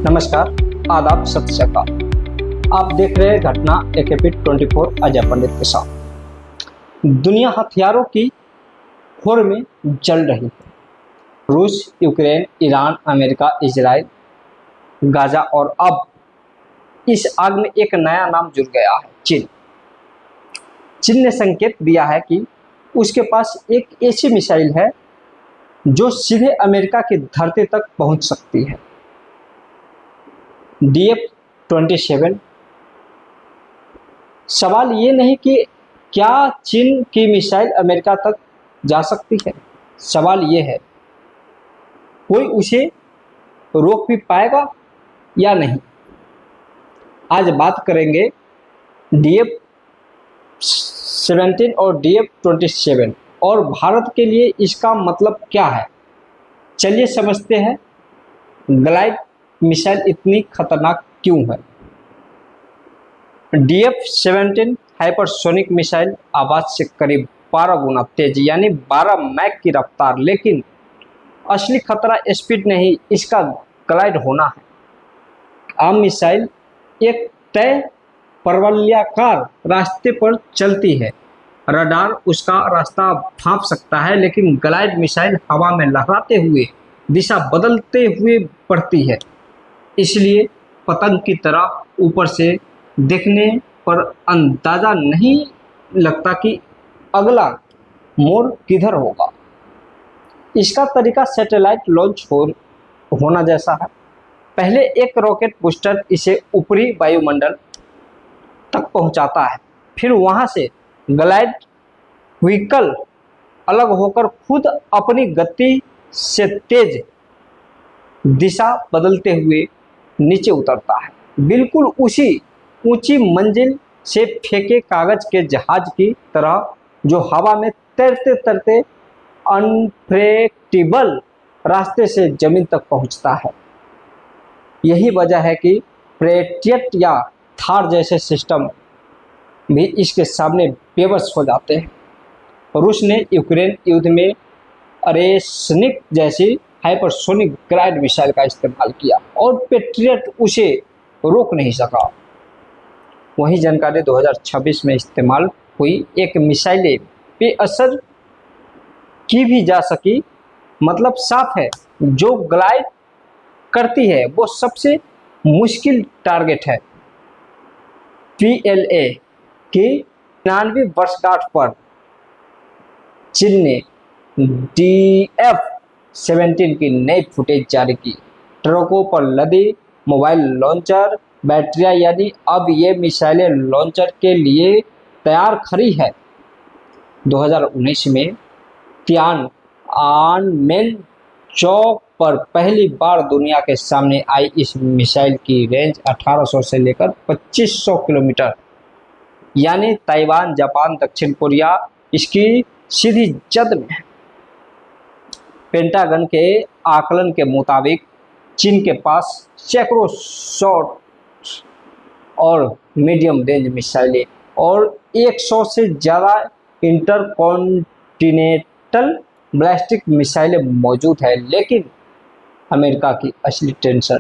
नमस्कार, आदाब, सत श्री अकाल। आप देख रहे हैं घटना AKP 24 अजय पंडित के साथ। दुनिया हथियारों की होड़ में जल रही है। रूस, Ukraine, Iran, America, Israel, Gaza और अब इस आग में एक नया नाम जुड़ गया है, चीन। चीन ने संकेत दिया है कि उसके पास एक ऐसी मिसाइल है जो सीधे अमेरिका की धरती तक पहुंच सकती है। DF-27। सवाल ये नहीं कि क्या चीन की मिसाइल अमेरिका तक जा सकती है, सवाल ये है कोई उसे रोक भी पाएगा या नहीं। आज बात करेंगे DF-17 और DF-27 और भारत के लिए इसका मतलब क्या है। चलिए समझते हैं ग्लाइड मिसाइल इतनी खतरनाक क्यों है। DF-17 हाइपरसोनिक मिसाइल आवाज से करीब 12 गुना तेज यानी 12 मैक की रफ्तार, लेकिन असली खतरा स्पीड नहीं, इसका ग्लाइड होना है। आम मिसाइल एक तय परवलयाकार रास्ते पर चलती है, रडार उसका रास्ता भांप सकता है, लेकिन ग्लाइड मिसाइल हवा में लहराते हुए दिशा बदलते हुए बढ़ती है, इसलिए पतंग की तरह ऊपर से देखने पर अंदाजा नहीं लगता कि अगला मोड़ किधर होगा। इसका तरीका सैटेलाइट लॉन्च होना जैसा है। पहले एक रॉकेट बूस्टर इसे ऊपरी वायुमंडल तक पहुंचाता है, फिर वहां से ग्लाइड व्हीकल अलग होकर खुद अपनी गति से तेज दिशा बदलते हुए नीचे उतरता है, बिल्कुल उसी ऊंची मंजिल से फेंके कागज के जहाज की तरह जो हवा में तैरते तैरते अनप्रेडिक्टेबल रास्ते से जमीन तक पहुंचता है। यही वजह है कि पेट्रियट या थार जैसे सिस्टम भी इसके सामने बेबस हो जाते हैं। रूस ने यूक्रेन युद्ध में अरेस्निक जैसी हाइपरसोनिक ग्लाइड मिसाइल का इस्तेमाल किया और पेट्रियट उसे रोक नहीं सका। वही जानकारी 2026 में इस्तेमाल हुई एक मिसाइल पे असर की भी जा सकी। मतलब साफ है, जो ग्लाइड करती है वो सबसे मुश्किल टारगेट है। PLA की 99वीं वर्षगांठ पर चीन ने DF-17 की नई फुटेज जारी की। ट्रकों पर लदी मोबाइल लॉन्चर बैटरियां, यानी अब ये मिसाइलें लॉन्चर के लिए तैयार खड़ी है। 2019 में तियाननमेन चौक पर पहली बार दुनिया के सामने आई इस मिसाइल की रेंज 1800 से लेकर 2500 किलोमीटर, यानी ताइवान, जापान, दक्षिण कोरिया इसकी सीधी जद में है। पेंटागन के आकलन के मुताबिक चीन के पास सैकड़ों शॉर्ट और मीडियम रेंज मिसाइलें और 100 से ज़्यादा इंटरकॉन्टिनेंटल बैलिस्टिक मिसाइलें मौजूद है, लेकिन अमेरिका की असली टेंशन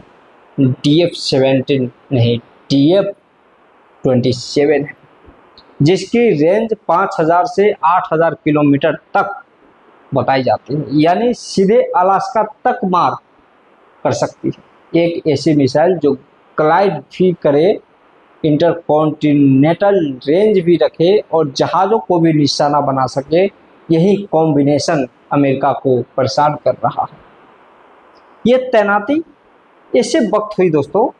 DF-17 नहीं, DF-27 है, जिसकी रेंज 5000 से 8000 किलोमीटर तक बताई जाती है, यानी सीधे अलास्का तक मार कर सकती है। एक ऐसी मिसाइल जो ग्लाइड भी करे, इंटरकॉन्टिनेंटल रेंज भी रखे और जहाज़ों को भी निशाना बना सके, यही कॉम्बिनेशन अमेरिका को परेशान कर रहा है। ये तैनाती ऐसे वक्त हुई दोस्तों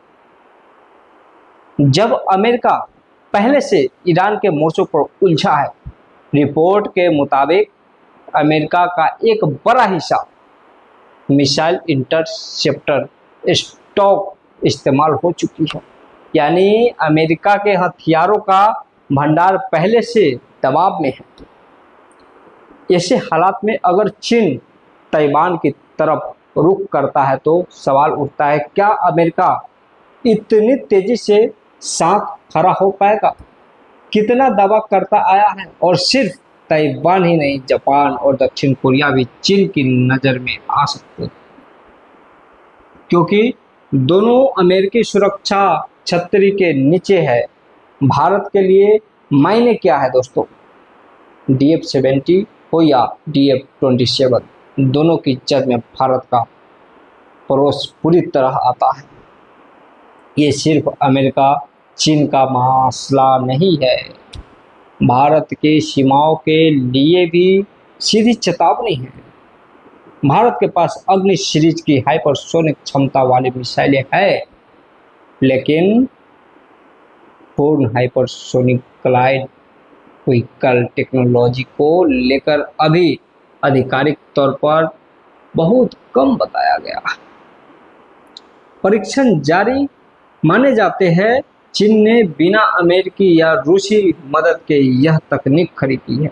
जब अमेरिका पहले से ईरान के मोर्चों पर उलझा है। रिपोर्ट के मुताबिक अमेरिका का एक बड़ा हिस्सा मिसाइल इंटरसेप्टर स्टॉक इस्तेमाल हो चुकी है, यानी अमेरिका के हथियारों का भंडार पहले से दबाव में है। ऐसे हालात में अगर चीन ताइवान की तरफ रुख करता है तो सवाल उठता है, क्या अमेरिका इतनी तेजी से साथ खड़ा हो पाएगा। कितना दावा करता आया है और सिर्फ ताइवान ही नहीं, जापान और दक्षिण कोरिया भी चीन की नज़र में आ सकते हैं, क्योंकि दोनों अमेरिकी सुरक्षा छतरी के नीचे है। भारत के लिए मायने क्या है दोस्तों, DF-70 हो या DF-27, दोनों की जद में भारत का पड़ोस पूरी तरह आता है। ये सिर्फ अमेरिका चीन का मसला नहीं है, भारत की सीमाओं के लिए भी सीधी चेतावनी है। भारत के पास अग्नि सीरीज की हाइपरसोनिक क्षमता वाली मिसाइलें हैं, लेकिन पूर्ण हाइपरसोनिक ग्लाइड व्हीकल टेक्नोलॉजी को लेकर अभी आधिकारिक तौर पर बहुत कम बताया गया। परीक्षण जारी माने जाते हैं। चीन ने बिना अमेरिकी या रूसी मदद के यह तकनीक खरीदी है।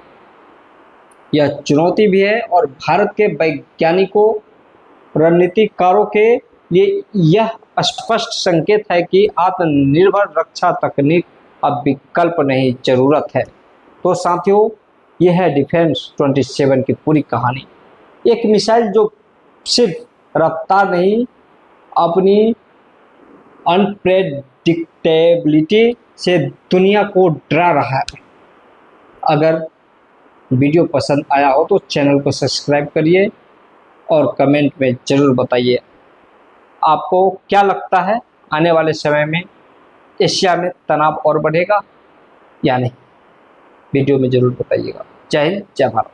यह चुनौती भी है और भारत के वैज्ञानिकों रणनीतिकारों के लिए यह स्पष्ट संकेत है कि आत्मनिर्भर रक्षा तकनीक अब विकल्प नहीं, जरूरत है। तो साथियों, यह है डिफेंस-27 की पूरी कहानी। एक मिसाइल जो सिर्फ रफ्तार नहीं, अपनी अनप्रेडिक्टेबिलिटी से दुनिया को डरा रहा है। अगर वीडियो पसंद आया हो तो चैनल को सब्सक्राइब करिए और कमेंट में ज़रूर बताइए आपको क्या लगता है, आने वाले समय में एशिया में तनाव और बढ़ेगा या नहीं। वीडियो में ज़रूर बताइएगा। जय हिंद, जय भारत।